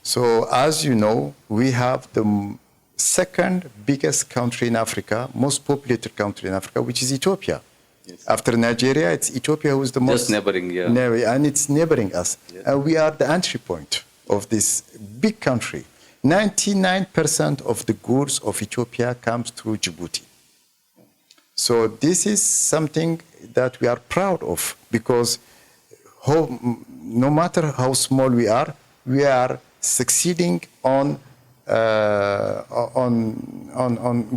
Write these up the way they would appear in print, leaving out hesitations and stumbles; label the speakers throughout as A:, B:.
A: So as you know, we have the second biggest country in Africa, most populated country in Africa, which is Ethiopia.
B: Yes.
A: After Nigeria, it's Ethiopia who is the most...
B: Just neighboring, yeah.
A: And it's neighboring us.
B: Yeah.
A: And we are the entry point of this big country. 99% of the goods of Ethiopia comes through Djibouti. So this is something that we are proud of, because no matter how small we are succeeding on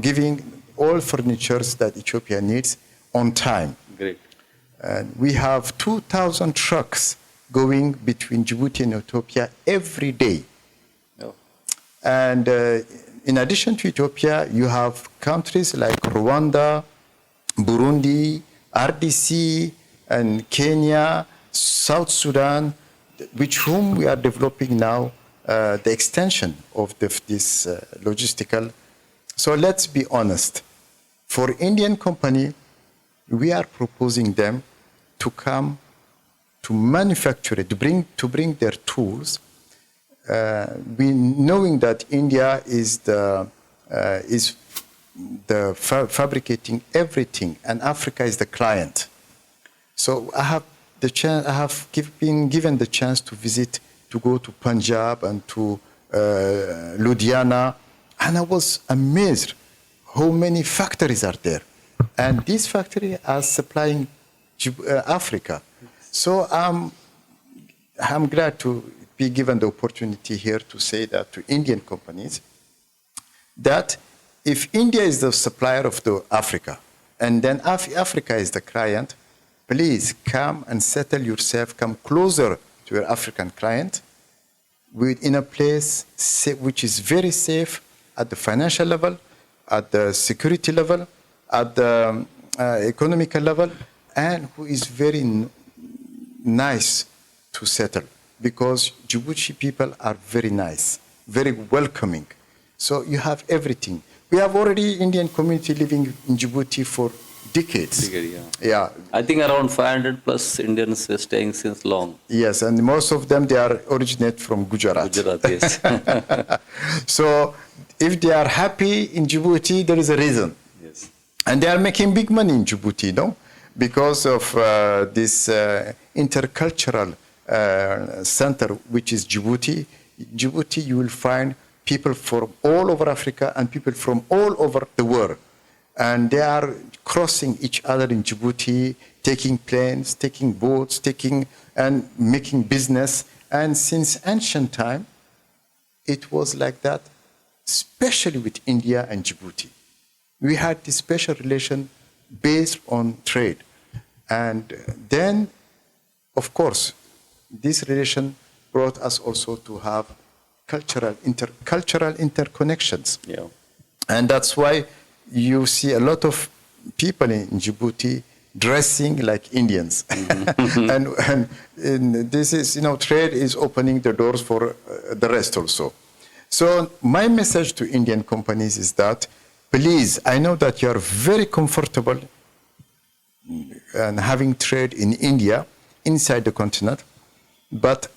A: giving all furnitures that Ethiopia needs on time.
B: Great.
A: And we have 2,000 trucks going between Djibouti and Ethiopia every day.
B: Oh.
A: And in addition to Ethiopia, you have countries like Rwanda, Burundi, RDC, and Kenya, South Sudan, with whom we are developing now the extension of this logistical. So let's be honest. For Indian company, we are proposing them to come to manufacture it, to bring their tools. Knowing that India is fabricating everything, and Africa is the client. So I have been given the chance to visit, to go to Punjab and to Ludhiana, and I was amazed how many factories are there. And these factories are supplying Africa. So I'm glad to be given the opportunity here to say that to Indian companies, that if India is the supplier of Africa, and then Africa is the client, please come and settle yourself, come closer to your African client, in a place which is very safe at the financial level, at the security level, at the economical level, and who is very nice to settle, because Djibouti people are very nice, very welcoming. So you have everything. We have already Indian community living in Djibouti for decades. Yeah.
B: I think around 500 plus Indians are staying since long.
A: Yes, and most of them, they are originate from Gujarat.
B: Gujarat, yes.
A: So if they are happy in Djibouti, there is a reason.
B: Yes.
A: And they are making big money in Djibouti, no? Because of this intercultural center, which is Djibouti. Djibouti, you will find people from all over Africa and people from all over the world. And they are crossing each other in Djibouti, taking planes, taking boats, and making business. And since ancient time, it was like that, especially with India and Djibouti. We had this special relation based on trade. And then, of course, this relation brought us also to have cultural interconnections.
B: Yeah.
A: And that's why you see a lot of people in Djibouti dressing like Indians. Mm-hmm. and this is, trade is opening the doors for the rest also. So my message to Indian companies is that, please, I know that you are very comfortable and having trade in India, inside the continent, but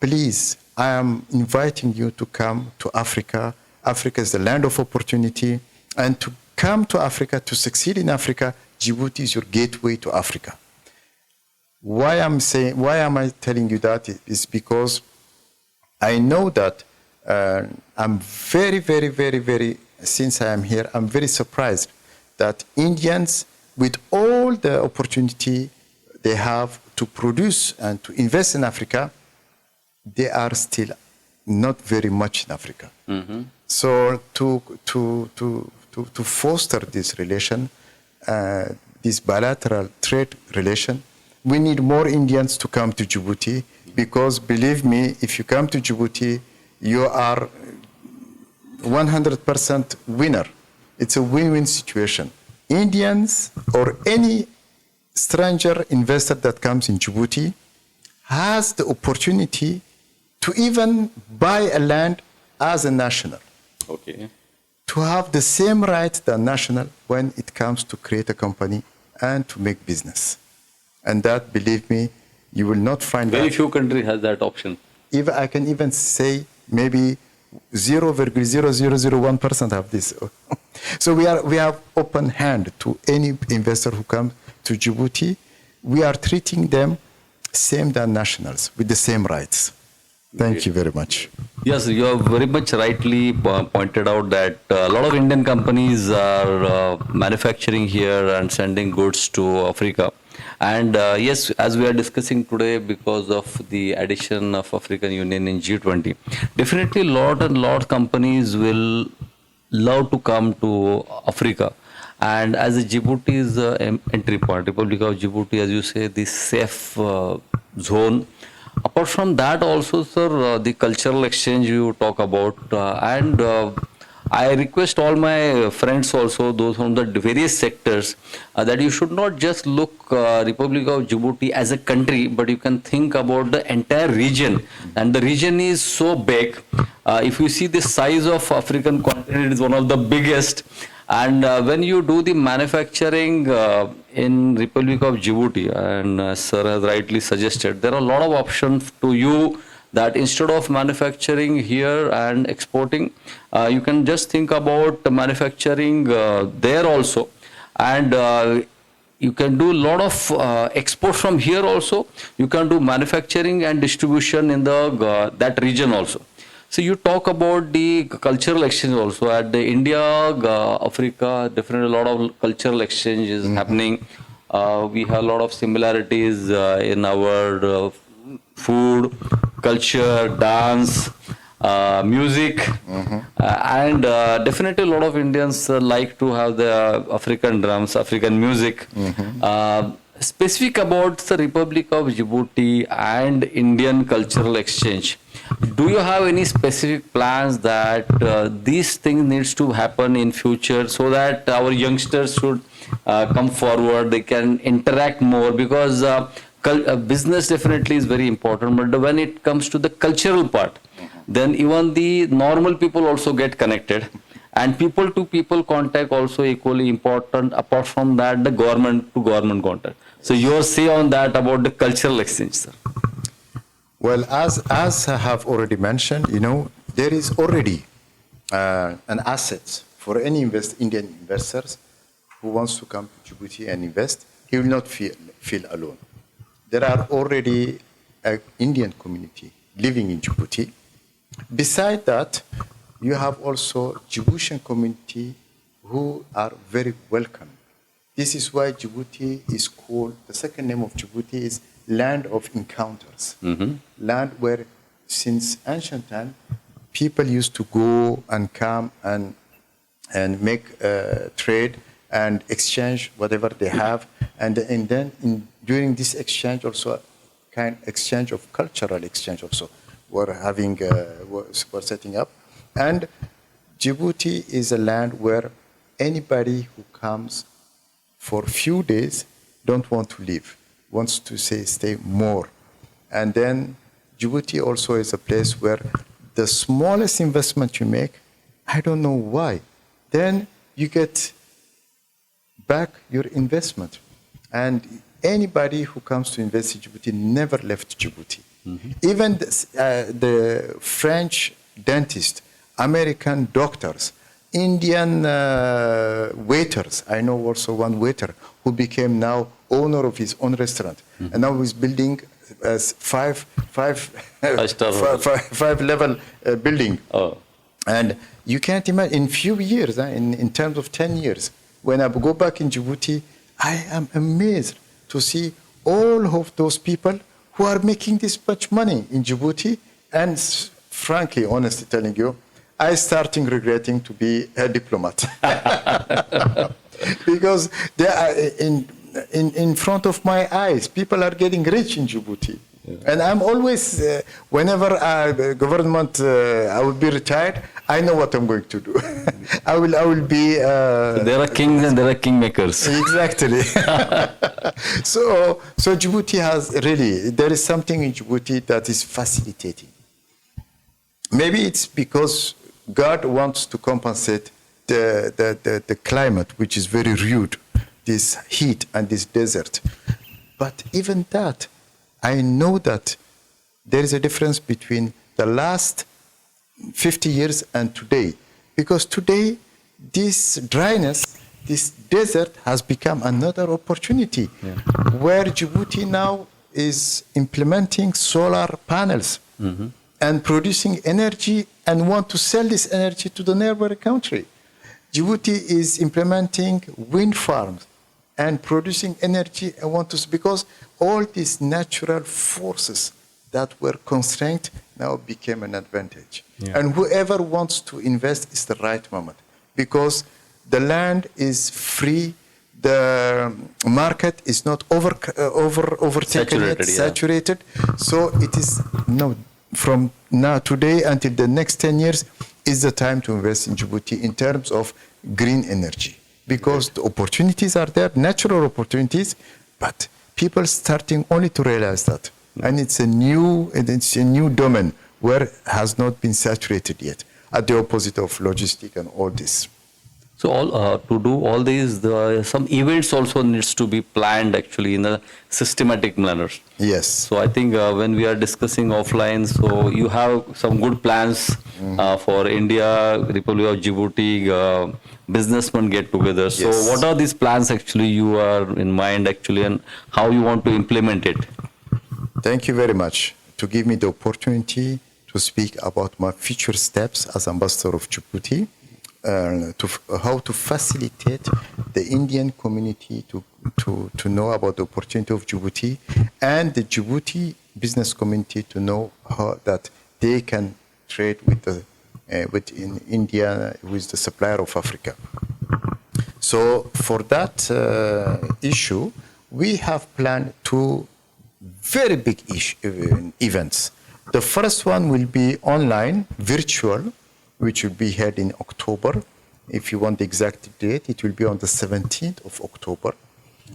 A: please, I am inviting you to come to Africa. Africa is the land of opportunity, and to come to Africa, to succeed in Africa, Djibouti is your gateway to Africa. Why am I telling you that? Is because I know that I'm very, very, very, very, since I am here, I'm very surprised that Indians, with all the opportunity they have to produce and to invest in Africa, they are still not very much in Africa. Mm-hmm. So to foster this relation, this bilateral trade relation, we need more Indians to come to Djibouti, because believe me, if you come to Djibouti, you are 100% winner. It's a win-win situation. Indians or any stranger investor that comes in Djibouti has the opportunity to even buy a land as a national.
B: Okay.
A: To have the same right as national when it comes to create a company and to make business. And that, believe me, you will not find
B: Very
A: that.
B: few countries has that option.
A: I can even say maybe 0.0001% have this. So we have open hand to any investor who comes to Djibouti. We are treating them same than nationals with the same rights. Thank you very much.
B: Yes, you have very much rightly pointed out that a lot of Indian companies are manufacturing here and sending goods to Africa. And yes, as we are discussing today, because of the addition of African Union in G20, definitely lot companies will love to come to Africa. And as Djibouti is the entry point, Republic of Djibouti, as you say, the safe zone. Apart from that also, sir, the cultural exchange you talk about, and I request all my friends also, those from the various sectors, that you should not just look Republic of Djibouti as a country, but you can think about the entire region. And the region is so big. If you see the size of African continent, it is one of the biggest. And when you do the manufacturing in Republic of Djibouti, and sir has rightly suggested, there are a lot of options to you that instead of manufacturing here and exporting, you can just think about manufacturing there also. And you can do a lot of export from here also. You can do manufacturing and distribution in the that region also. So you talk about the cultural exchange also. At the India, Africa, definitely a lot of cultural exchange is happening. We have a lot of similarities in our food, culture, dance, music, and definitely a lot of Indians like to have the African drums, African music. Specific about the Republic of Djibouti and Indian cultural exchange, do you have any specific plans that these things needs to happen in future so that our youngsters should come forward, they can interact more? Because business definitely is very important, but when it comes to the cultural part, then even the normal people also get connected, and people to people contact also equally important. Apart from that, the government to government contact. So your say on that about the cultural exchange, sir?
A: Well, as I have already mentioned, there is already an asset for any Indian investors who wants to come to Djibouti and invest. He will not feel alone. There are already an Indian community living in Djibouti. Besides that, you have also Djiboutian community who are very welcome. This is why Djibouti is called, the second name of Djibouti is land of encounters. Land where since ancient time, people used to go and come and make trade and exchange whatever they have. And then during this exchange also, kind of exchange of cultural exchange also, we're setting up. And Djibouti is a land where anybody who comes for a few days don't want to leave, wants to stay more. And then Djibouti also is a place where the smallest investment you make, I don't know why, then you get back your investment. And anybody who comes to invest in Djibouti never left Djibouti. Even the French dentist, American doctors, Indian waiters. I know also one waiter who became now owner of his own restaurant, and now he's building a five-level building. And you can't imagine, in few years, in terms of 10 years, when I go back in Djibouti, I am amazed to see all of those people who are making this much money in Djibouti. And frankly, honestly telling you, I starting regretting to be a diplomat because they are in front of my eyes. People are getting rich in Djibouti, and I'm always whenever government I will be retired, I know what I'm going to do. I will be.
B: There are kings and there are kingmakers.
A: Exactly. So Djibouti has really, there is something in Djibouti that is facilitating. Maybe it's because God wants to compensate the climate, which is very rude, this heat and this desert. But even that, I know that there is a difference between the last 50 years and today. Because today, this dryness, this desert has become another opportunity where Djibouti now is implementing solar panels and producing energy and want to sell this energy to the neighboring country. Djibouti is implementing wind farms and producing energy and want to, because all these natural forces that were constrained now became an advantage. And whoever wants to invest is the right moment, because the land is free, the market is not overtaken, saturated. So it is from now today until the next 10 years is the time to invest in Djibouti in terms of green energy, because the opportunities are there, natural opportunities, but people starting only to realize that. And it's a new domain where it has not been saturated yet, at the opposite of logistics and all this.
B: So to do all these, some events also needs to be planned actually in a systematic manner.
A: Yes.
B: So I think when we are discussing offline, so you have some good plans for India, Republic of Djibouti, businessmen get together. So what are these plans actually you are in mind actually, and how you want to implement it?
A: Thank you very much to give me the opportunity to speak about my future steps as ambassador of Djibouti. How to facilitate the Indian community to know about the opportunity of Djibouti, and the Djibouti business community to know how that they can trade with India, who is the supplier of Africa. So for that issue, we have planned two very big events. The first one will be online, virtual, which will be held in October. If you want the exact date, it will be on the 17th of October.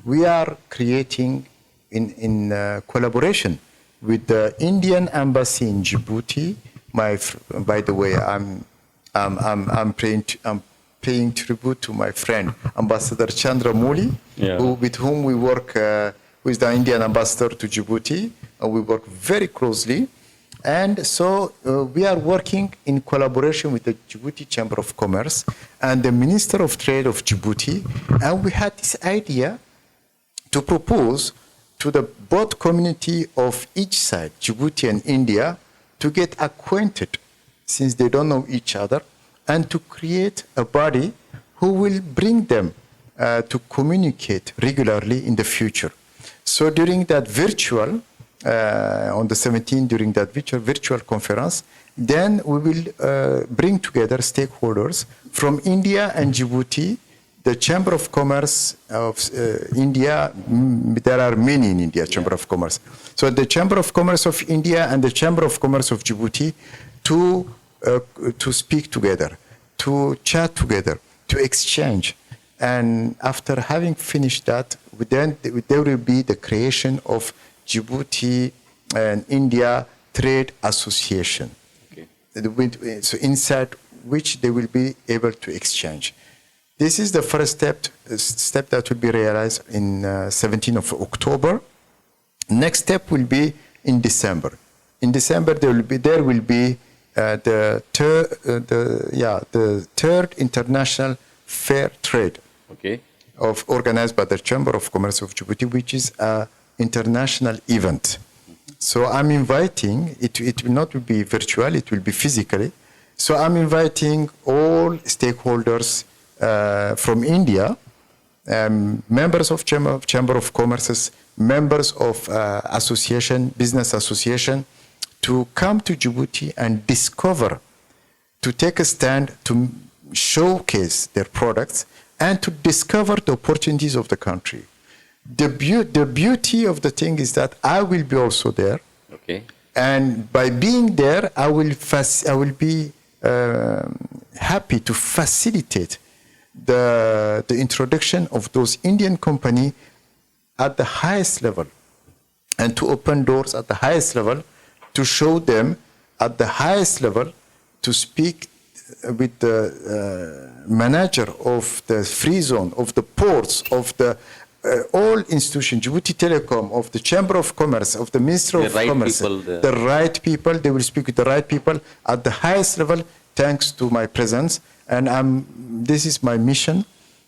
A: We are creating, in collaboration with the Indian Embassy in Djibouti. By the way, I'm paying tribute to my friend Ambassador Chandra Mouli, with whom we work, who is the Indian Ambassador to Djibouti, and we work very closely. And so we are working in collaboration with the Djibouti Chamber of Commerce and the Minister of Trade of Djibouti. And we had this idea to propose to the both community of each side, Djibouti and India, to get acquainted, since they don't know each other, and to create a body who will bring them to communicate regularly in the future. So during that virtual, on the 17th, during that virtual conference, then we will bring together stakeholders from India and Djibouti, the Chamber of Commerce of India. There are many in India, Chamber of Commerce. So the Chamber of Commerce of India and the Chamber of Commerce of Djibouti to speak together, to chat together, to exchange. And after having finished that, there will be the creation of Djibouti and India Trade Association. Okay. So inside which they will be able to exchange. This is the first step that will be realized in 17th of October. Next step will be in December. In December there will be the third international fair trade, organized by the Chamber of Commerce of Djibouti, which is a international event. So I'm inviting, it will not be virtual, it will be physically. So I'm inviting all stakeholders from India, members of Chamber of Commerce, members of business association, to come to Djibouti and discover, to take a stand, to showcase their products, and to discover the opportunities of the country. The beauty of the thing is that I will be also there. Okay. And by being there, I will be happy to facilitate the introduction of those Indian companies at the highest level, and to open doors at the highest level, to show them at the highest level, to speak with the manager of the free zone, of the ports, of the all institutions, Djibouti Telecom, of the Chamber of Commerce, of the Ministry of Commerce, the right people, they will speak with the right people at the highest level, thanks to my presence. And this is my mission.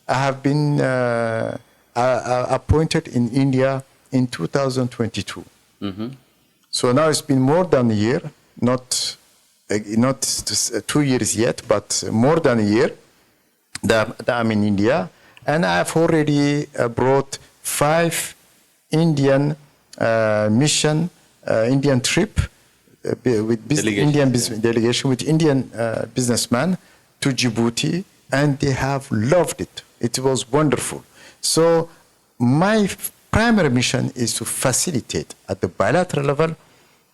A: I have been appointed in India in 2022. So now it's been more than a year, not 2 years yet, but more than a year that I'm in India. And I've already brought 5 Indian Indian trip with delegation with Indian businessmen to Djibouti, and they have loved it. It was wonderful. So my primary mission is to facilitate at the bilateral level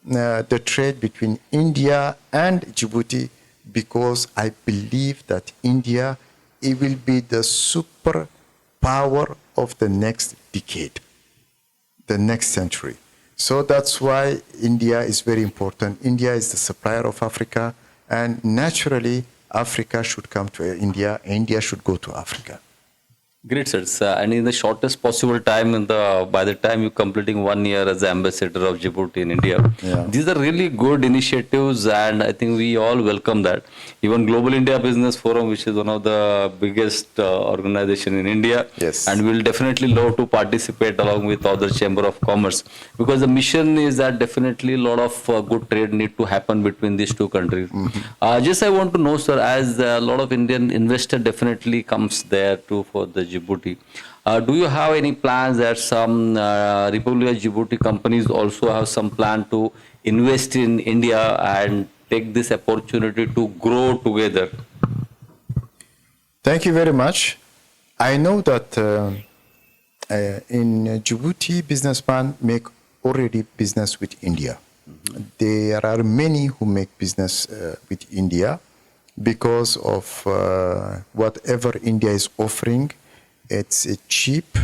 A: the trade between India and Djibouti, because I believe that India, it will be the super power of the next decade, the next century. So that's why India is very important. India is the supplier of Africa, and naturally Africa should come to India, India should go to Africa.
B: Great, sir. And in the shortest possible time, by the time you're completing 1 year as ambassador of Djibouti in India, these are really good initiatives, and I think we all welcome that. Even Global India Business Forum, which is one of the biggest organization in India, and we'll definitely love to participate along with other Chamber of Commerce, because the mission is that definitely a lot of good trade need to happen between these two countries. Just I want to know, sir, as a lot of Indian investor definitely comes there too for the Djibouti. Do you have any plans that some Republic of Djibouti companies also have some plan to invest in India and take this opportunity to grow together?
A: Thank you very much. I know that in Djibouti, businessmen make already business with India. There are many who make business with India because of whatever India is offering. It's cheap,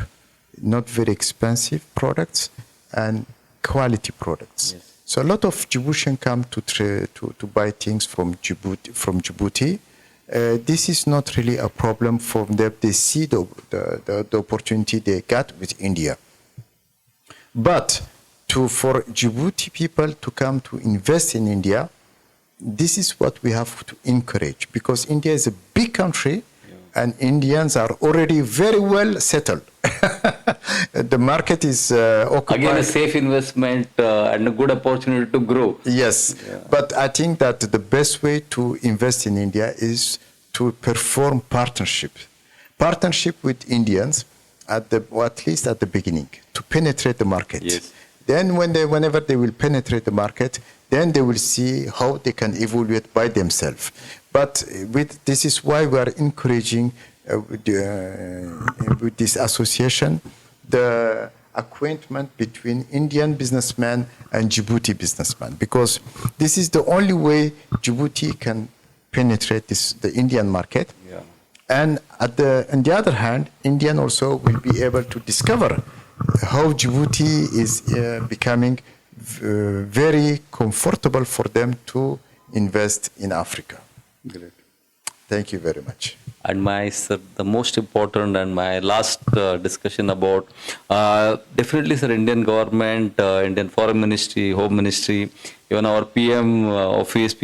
A: not very expensive products, and quality products. So a lot of Djiboutians come to buy things from Djibouti. This is not really a problem for them. They see the opportunity they got with India. But for Djibouti people to come to invest in India, this is what we have to encourage, because India is a big country, and Indians are already very well settled. The market is occupied.
B: Again, a safe investment and a good opportunity to grow.
A: Yes, but I think that the best way to invest in India is to perform partnership with Indians or at least at the beginning, to penetrate the market. Then whenever they will penetrate the market, then they will see how they can evaluate by themselves. But this is why we are encouraging with this association the acquaintment between Indian businessmen and Djibouti businessmen, because this is the only way Djibouti can penetrate the Indian market. And on the other hand, Indian also will be able to discover how Djibouti is becoming very comfortable for them to invest in Africa.
B: Great.
A: Thank you very much.
B: And sir, the most important and my last discussion about definitely, sir, Indian government, Indian Foreign Ministry, Home Ministry, even our PM office,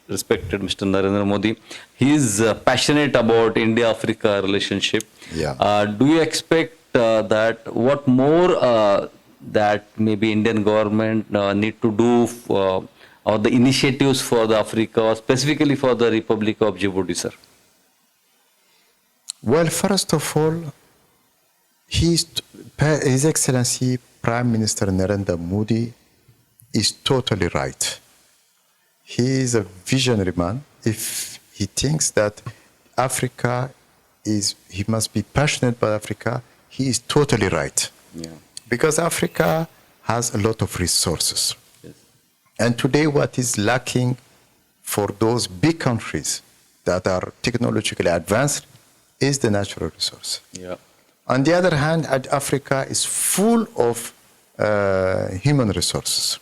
B: respected Mr. Narendra Modi, he is passionate about India-Africa relationship. Do you expect that what more that maybe Indian government need to do or the initiatives for the Africa, or specifically for the Republic of Djibouti, sir?
A: Well, first of all, His Excellency Prime Minister Narendra Modi is totally right. He is a visionary man. If he thinks that Africa he must be passionate about Africa, he is totally right. Because Africa has a lot of resources. And today what is lacking for those big countries that are technologically advanced is the natural resource. On the other hand, Africa is full of human resources.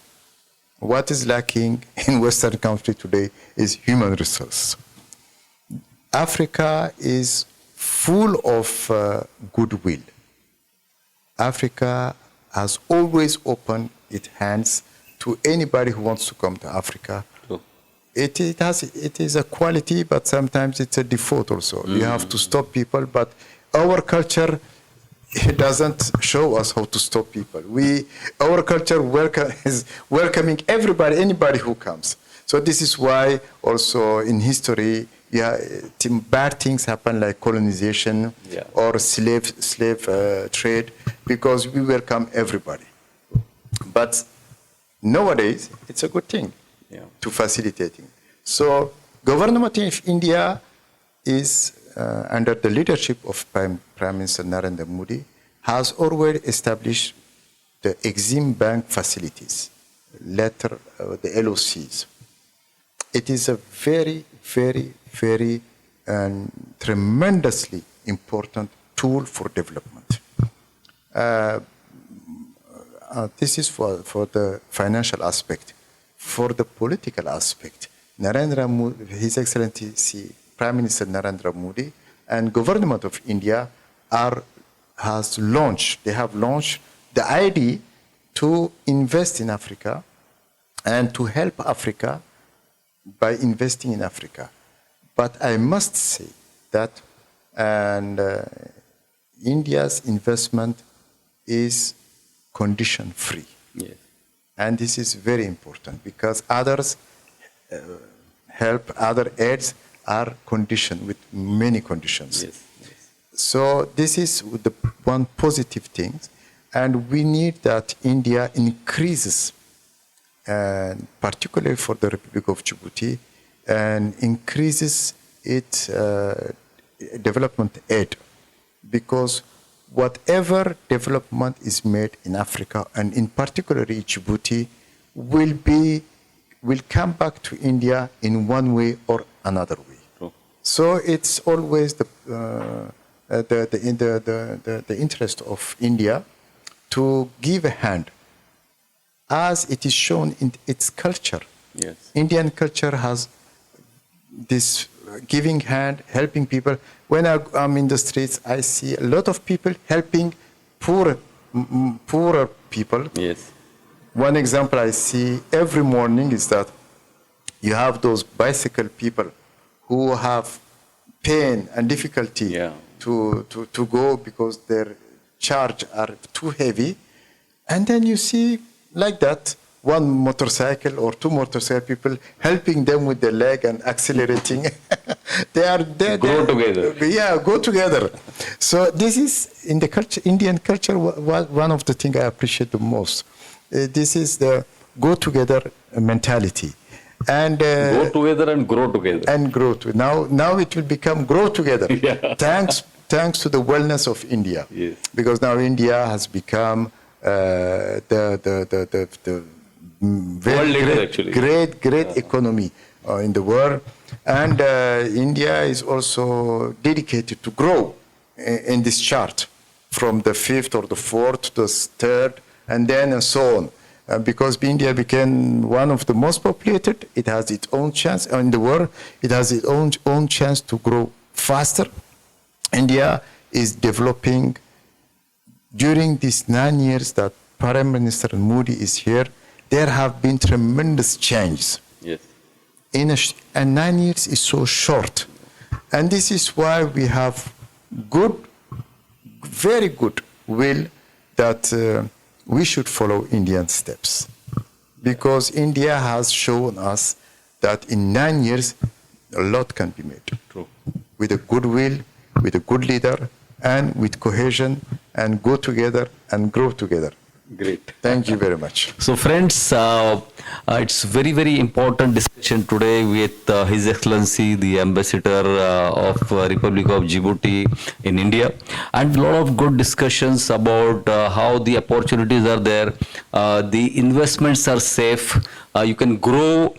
A: What is lacking in Western countries today is human resources. Africa is full of goodwill. Africa has always opened its hands to anybody who wants to come to Africa.
B: True.
A: It is a quality, but sometimes it's a default also. You have to stop people, but our culture, it doesn't show us how to stop people. Our culture is welcoming everybody, anybody who comes. So this is why also in history, bad things happen like colonization or slave trade, because we welcome everybody. But nowadays, it's a good thing to facilitating. So government of India is under the leadership of Prime Minister Narendra Modi, has already established the Exim Bank facilities, the LOCs. It is a very, very, very tremendously important tool for development. This is for the financial aspect. For the political aspect, Narendra Modi, His Excellency Prime Minister Narendra Modi and Government of India have launched the idea to invest in Africa and to help Africa by investing in Africa. But I must say that India's investment is condition-free.
B: Yes.
A: And this is very important because others other aids are conditioned with many conditions.
B: Yes. Yes.
A: So this is the one positive thing. And we need that India increases, and particularly for the Republic of Djibouti, and increases its development aid, because whatever development is made in Africa, and in particular Djibouti, will come back to India in one way or another way.
B: True.
A: So it's always the interest of India to give a hand, as it is shown in its culture.
B: Yes.
A: Indian culture has this giving hand, helping people. When I'm in the streets, I see a lot of people helping poorer people.
B: Yes.
A: One example I see every morning is that you have those bicycle people who have pain and difficulty to go because their charge are too heavy. And then you see like that, one motorcycle or two motorcycle people helping them with their leg and accelerating.
B: Go together.
A: Yeah, go together. So this is in the culture, Indian culture, one of the things I appreciate the most. This is the go together mentality. And
B: go together and grow together.
A: And grow together. Now it will become grow together.
B: Yeah.
A: Thanks to the wellness of India.
B: Yes.
A: Because now India has become the very great economy in the world, and India is also dedicated to grow in this chart from the 5th or the 4th to the 3rd, and then and so on. Because India became one of the most populated, it has its own chance in the world. It has its own chance to grow faster. India is developing. During these 9 years that Prime Minister Modi is here, there have been tremendous changes.
B: Yes.
A: And 9 years is so short. And this is why we have very good will that we should follow Indian steps. Because India has shown us that in 9 years, a lot can be made.
B: True.
A: With a good will, with a good leader, and with cohesion, and go together and grow together.
B: Great.
A: Thank you very much.
B: So friends, it's very, very important discussion today with His Excellency, the Ambassador of Republic of Djibouti in India, and a lot of good discussions about how the opportunities are there, the investments are safe, you can grow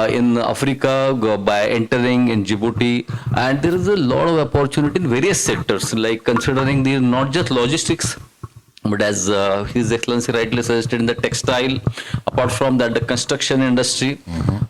B: in Africa by entering in Djibouti, and there is a lot of opportunity in various sectors, like considering the not just logistics, but as His Excellency rightly suggested, in the textile, apart from that, the construction industry,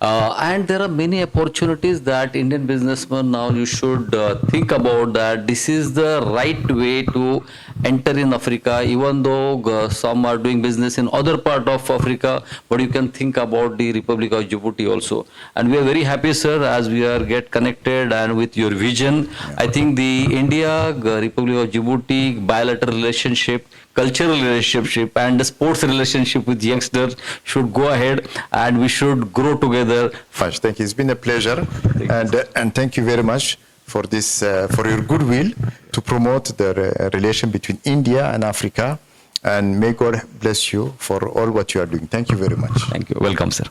B: And there are many opportunities that Indian businessmen now you should think about that this is the right way to enter in Africa, even though some are doing business in other part of Africa, but you can think about the Republic of Djibouti also. And we are very happy, sir, as we are get connected and with your vision. I think the India, Republic of Djibouti bilateral relationship, cultural relationship and the sports relationship with youngsters should go ahead and we should grow together.
A: Thank you. It's been a pleasure. And thank you very much for this, for your goodwill to promote the relation between India and Africa. And may God bless you for all what you are doing. Thank you very much.
B: Thank you. Welcome, sir.